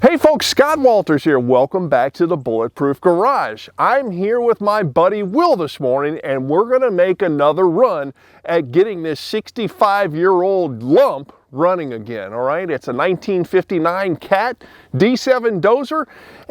Hey folks, Scott Walters here. Welcome back to the Bulletproof Garage. I'm here with my buddy Will this morning, and we're going to make another run at getting this 65-year-old lump running again, all right? It's a 1959 Cat D7D Dozer,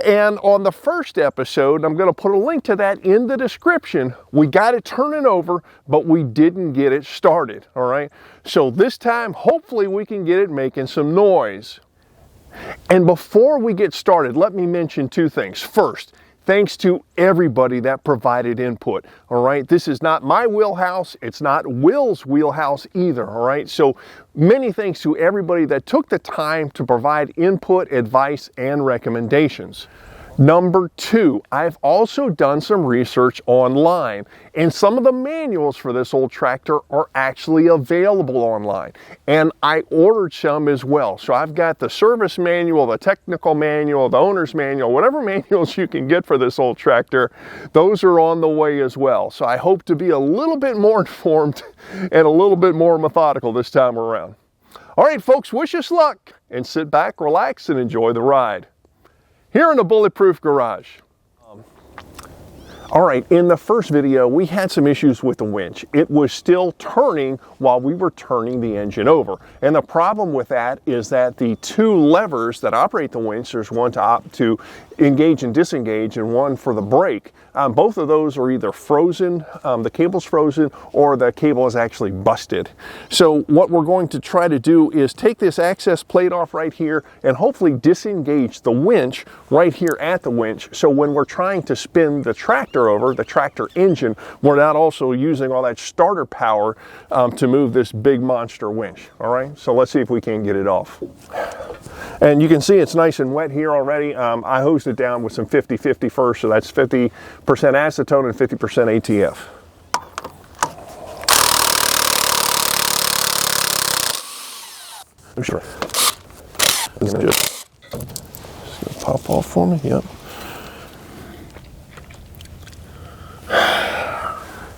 and on the first episode, I'm going to put a link to that in the description, we got it turning over, but we didn't get it started, all right? So this time, hopefully we can get it making some noise. And before we get started, let me mention two things. First, thanks to everybody that provided input, all right? This is not my wheelhouse. It's not Will's wheelhouse either, all right? So many thanks to everybody that took the time to provide input, advice, and recommendations. Number two, I've also done some research online, and some of the manuals for this old tractor are actually available online, and I ordered some as well. So I've got the service manual, the technical manual, the owner's manual, whatever manuals you can get for this old tractor, those are on the way as well. So I hope to be a little bit more informed and a little bit more methodical this time around. All right, folks, wish us luck, and sit back, relax, and enjoy the ride here in the Bulletproof Garage. All right, in the first video, we had some issues with the winch. It was still turning while we were turning the engine over. And the problem with that is that the two levers that operate the winch, there's one to engage and disengage and one for the brake. Both of those are either frozen, the cable's frozen, or the cable is actually busted. So what we're going to try to do is take this access plate off right here and hopefully disengage the winch right here at the winch. So when we're trying to spin the tractor over, the tractor engine, we're not also using all that starter power to move this big monster winch. All right, so let's see if we can get it off. And you can see it's nice and wet here already. I hosed it down with some 50-50 first, so that's 50% acetone and 50% ATF. Sure. It's just gonna pop off for me. Yep.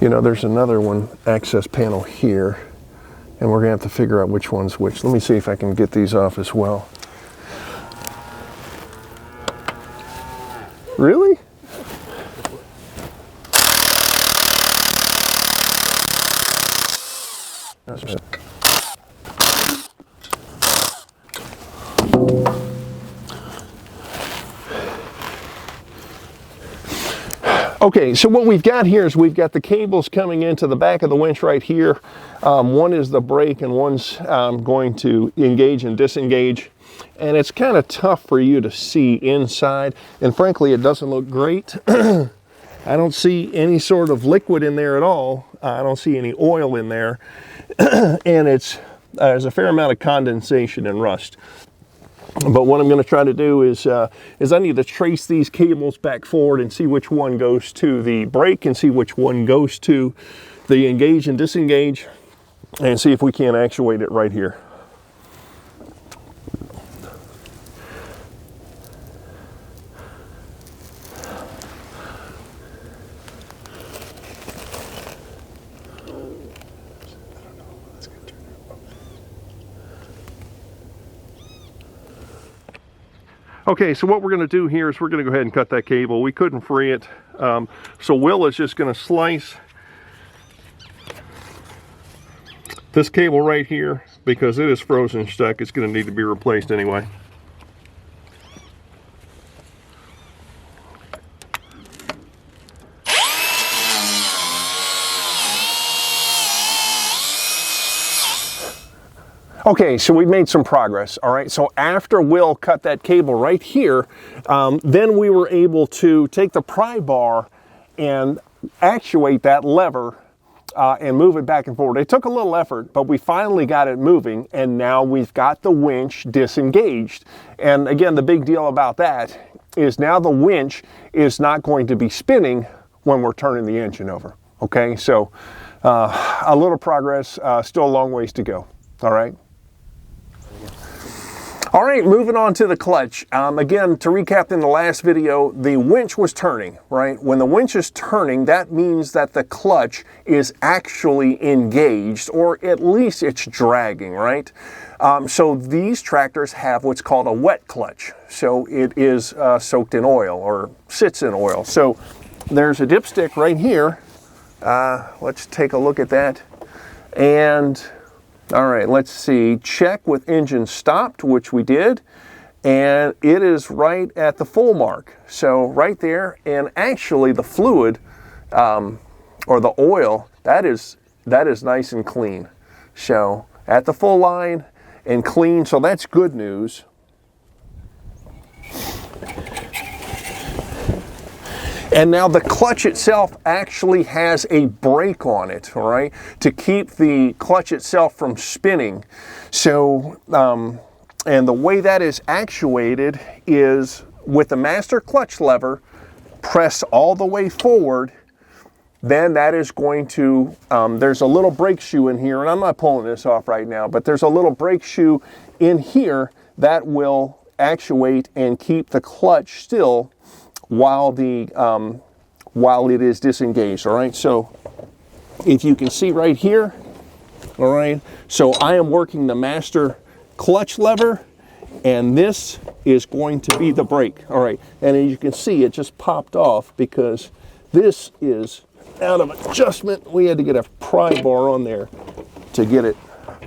You know, there's another one, access panel here, and we're gonna have to figure out which one's which. Let me see if I can get these off as well. Really? Okay, so what we've got here is we've got the cables coming into the back of the winch right here. One is the brake and one's going to engage and disengage. And it's kind of tough for you to see inside. And frankly, it doesn't look great. I don't see any sort of liquid in there at all. I don't see any oil in there. And there's a fair amount of condensation and rust. But what I'm going to try to do is I need to trace these cables back forward and see which one goes to the brake and see which one goes to the engage and disengage, and see if we can actuate it right here. Okay, so what we're going to do here is we're going to go ahead and cut that cable. We couldn't free it, so Will is just going to slice this cable right here because it is frozen stuck. It's going to need to be replaced anyway. Okay, so we made some progress, all right? So after Will cut that cable right here, then we were able to take the pry bar and actuate that lever and move it back and forward. It took a little effort, but we finally got it moving, and now we've got the winch disengaged. And again, the big deal about that is now the winch is not going to be spinning when we're turning the engine over, okay? So a little progress, still a long ways to go, all right? All right, moving on to the clutch. Again, to recap in the last video, the winch was turning, right? When the winch is turning, that means that the clutch is actually engaged, or at least it's dragging, right? So these tractors have what's called a wet clutch. So it is soaked in oil or sits in oil. So there's a dipstick right here. Let's take a look at that. And all right, let's see, check with engine stopped, which we did, and it is right at the full mark. So right there, and actually the fluid, or the oil, that is nice and clean. So at the full line and clean, so that's good news. And now the clutch itself actually has a brake on it, all right, to keep the clutch itself from spinning. So, and the way that is actuated is with the master clutch lever, press all the way forward, then that is going to, there's a little brake shoe in here, and I'm not pulling this off right now, but there's a little brake shoe in here that will actuate and keep the clutch still while it is disengaged. All right, so if you can see right here, all right, so I am working the master clutch lever, and this is going to be the brake. All right, and as you can see, it just popped off because this is out of adjustment. We had to get a pry bar on there to get it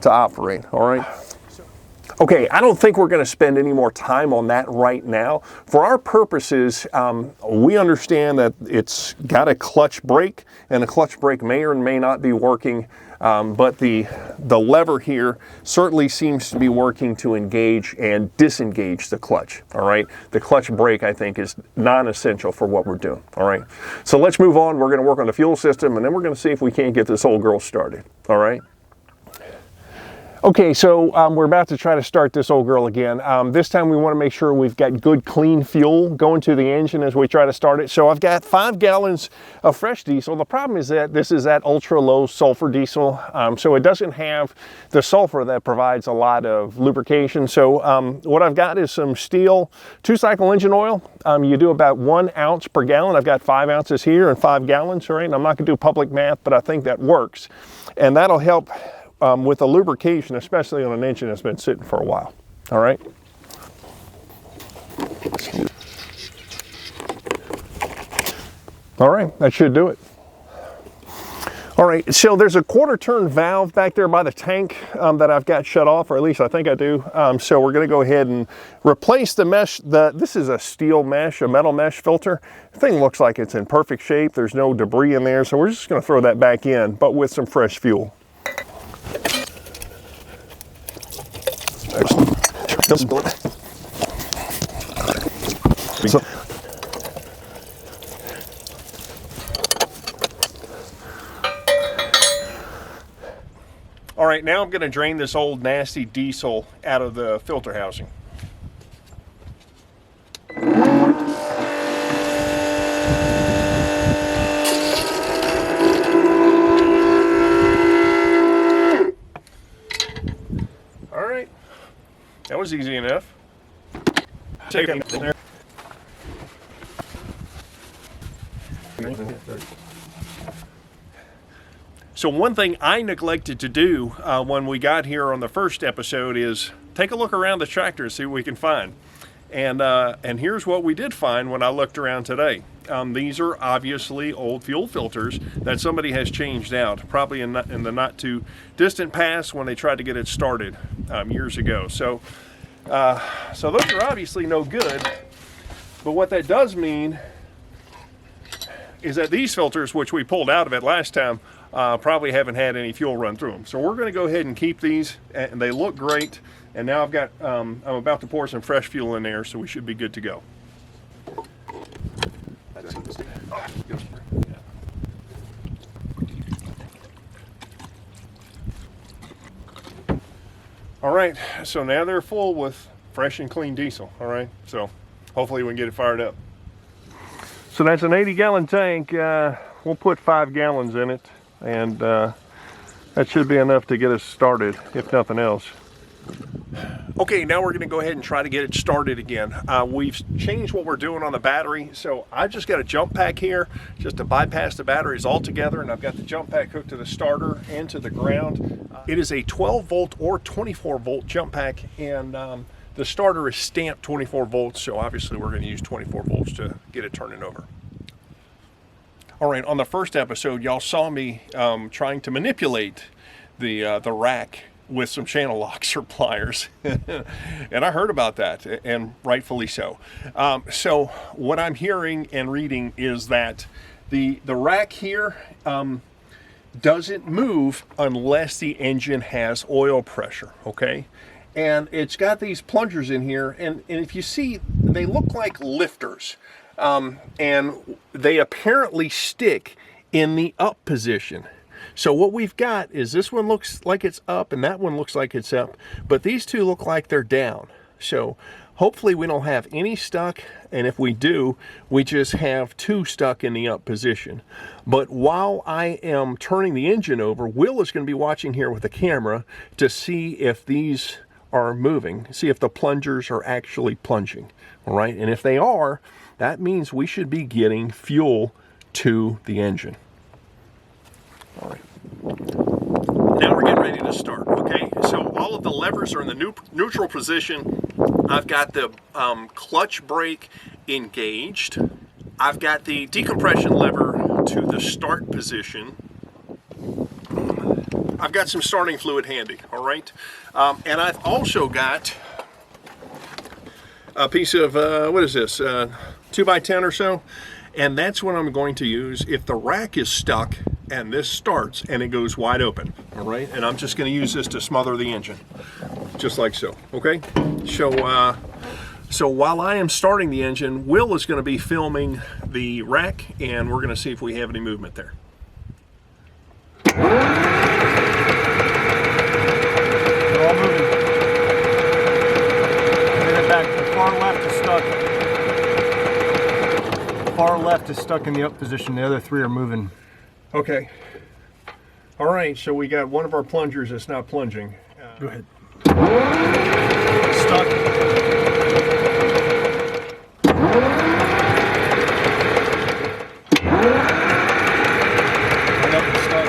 to operate. All right. Okay, I don't think we're going to spend any more time on that right now. For our purposes, we understand that it's got a clutch brake, and the clutch brake may or may not be working, but the lever here certainly seems to be working to engage and disengage the clutch, all right? The clutch brake, I think, is non-essential for what we're doing, all right? So let's move on. We're going to work on the fuel system, and then we're going to see if we can't get this old girl started, all right? Okay, so we're about to try to start this old girl again. This time we want to make sure we've got good clean fuel going to the engine as we try to start it. So I've got 5 gallons of fresh diesel. The problem is that this is that ultra low sulfur diesel, so it doesn't have the sulfur that provides a lot of lubrication. So what I've got is some steel 2-cycle engine oil. You do about 1 ounce per gallon. I've got 5 ounces here and 5 gallons, all right? And I'm not going to do public math, but I think that works. And that'll help with the lubrication, especially on an engine that's been sitting for a while. All right. All right, that should do it. All right, so there's a 1/4 turn valve back there by the tank that I've got shut off, or at least I think I do. So we're going to go ahead and replace the mesh. This is a steel mesh, a metal mesh filter. The thing looks like it's in perfect shape. There's no debris in there, so we're just going to throw that back in, but with some fresh fuel. All right, now I'm going to drain this old nasty diesel out of the filter housing. All right, that was easy enough. Take it there. So one thing I neglected to do when we got here on the first episode is take a look around the tractor and see what we can find. And here's what we did find when I looked around today. These are obviously old fuel filters that somebody has changed out, probably in the not too distant past when they tried to get it started years ago. So those are obviously no good, but what that does mean is that these filters, which we pulled out of it last time, probably haven't had any fuel run through them. So we're going to go ahead and keep these, and they look great. And now I've got, I'm about to pour some fresh fuel in there, so we should be good to go. All right, so now they're full with fresh and clean diesel, all right? So hopefully we can get it fired up. So that's an 80-gallon tank. We'll put 5 gallons in it, and that should be enough to get us started, if nothing else. Okay, now we're going to go ahead and try to get it started again. We've changed what we're doing on the battery, so I just got a jump pack here just to bypass the batteries altogether, and I've got the jump pack hooked to the starter and to the ground. It is a 12 volt or 24 volt jump pack, and the starter is stamped 24 volts, so obviously we're going to use 24 volts to get it turning over. All right, on the first episode, y'all saw me trying to manipulate the rack with some channel locks or pliers. And I heard about that, and rightfully so. So what I'm hearing and reading is that the rack here doesn't move unless the engine has oil pressure, okay? And it's got these plungers in here, and if you see, they look like lifters. And they apparently stick in the up position. So what we've got is this one looks like it's up and that one looks like it's up, but these two look like they're down. So hopefully we don't have any stuck, and if we do, we just have two stuck in the up position. But while I am turning the engine over, Will is going to be watching here with the camera to see if these are moving, see if the plungers are actually plunging. All right, and if they are, that means we should be getting fuel to the engine. All right. Now we're getting ready to start, okay? So all of the levers are in the neutral position. I've got the clutch brake engaged. I've got the decompression lever to the start position. I've got some starting fluid handy, all right? And I've also got a piece of, what is this, 2x10 or so? And that's what I'm going to use if the rack is stuck and this starts and it goes wide open, all right? And I'm just going to use this to smother the engine, just like so, okay? So while I am starting the engine, Will is going to be filming the rack, and we're going to see if we have any movement there. They're all moving. Get it back. The far left is stuck. Far left is stuck in the up position. The other three are moving. Okay. All right, so we got one of our plungers that's not plunging. Go ahead. Stuck. Right up and stuck.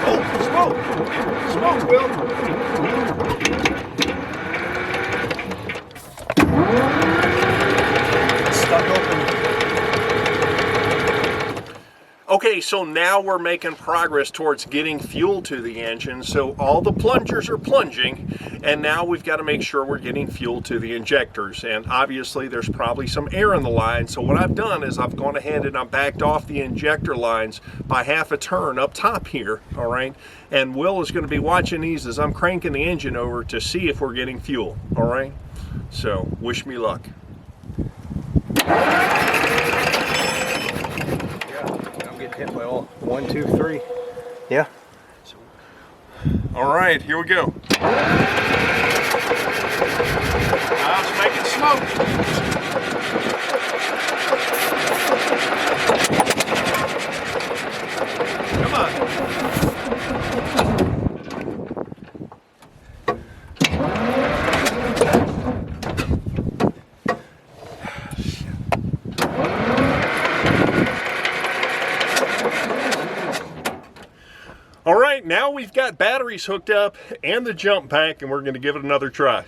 Oh, smoke! Smoke, Will! Stuck open. Okay, so now we're making progress towards getting fuel to the engine. So all the plungers are plunging, and now we've got to make sure we're getting fuel to the injectors. And obviously there's probably some air in the line. So what I've done is I've gone ahead and I've backed off the injector lines by half a turn up top here, all right? And Will is going to be watching these as I'm cranking the engine over to see if we're getting fuel, all right? So wish me luck. Hit by all 1, 2, 3. Yeah. All right, here we go. Now it's making smoke. Come on. All right, now we've got batteries hooked up and the jump pack, and we're going to give it another try.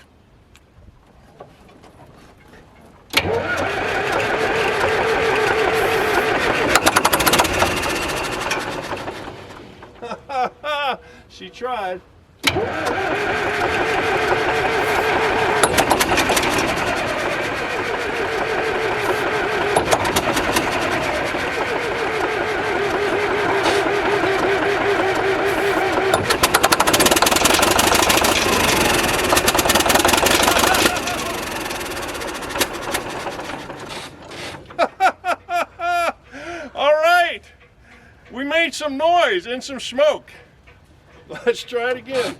She tried. We made some noise and some smoke. Let's try it again.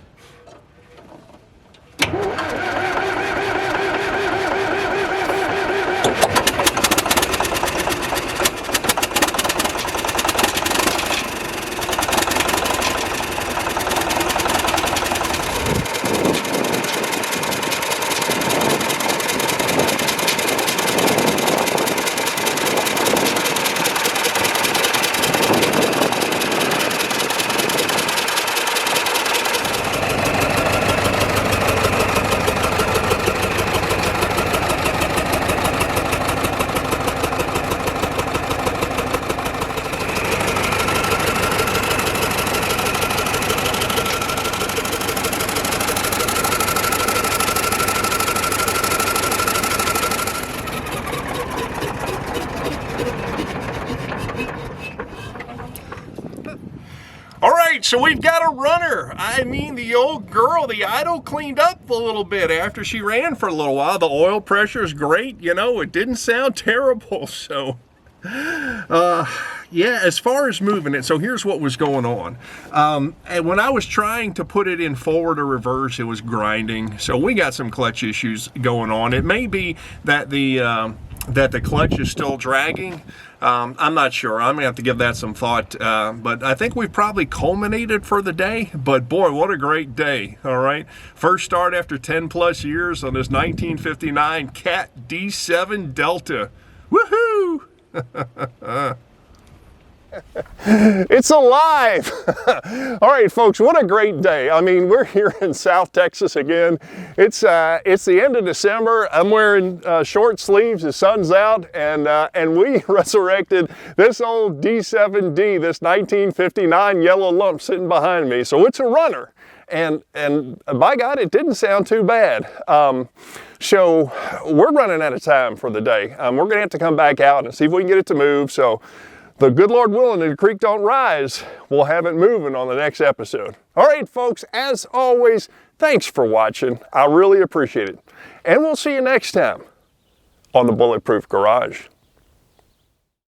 so we've got a runner. I mean, the old girl, the idle cleaned up a little bit after she ran for a little while. The oil pressure is great. You know, it didn't sound terrible. So, yeah, as far as moving it, so here's what was going on. And when I was trying to put it in forward or reverse, it was grinding. So we got some clutch issues going on. It may be that the clutch is still dragging. I'm not sure. I'm gonna have to give that some thought, but I think we've probably culminated for the day. But boy, what a great day. All right, first start after 10 plus years on this 1959 Cat D7 Delta. Woohoo! It's alive. All right, folks, what a great day. I mean, we're here in South Texas again. It's the end of December. I'm wearing short sleeves. The sun's out, and we resurrected this old D7D, this 1959 yellow lump sitting behind me. So it's a runner, and by God, it didn't sound too bad. So we're running out of time for the day. We're gonna have to come back out and see if we can get it to move. So the good Lord willing, and the creek don't rise, we'll have it moving on the next episode. All right, folks, as always, thanks for watching. I really appreciate it. And we'll see you next time on the Bulletproof Garage.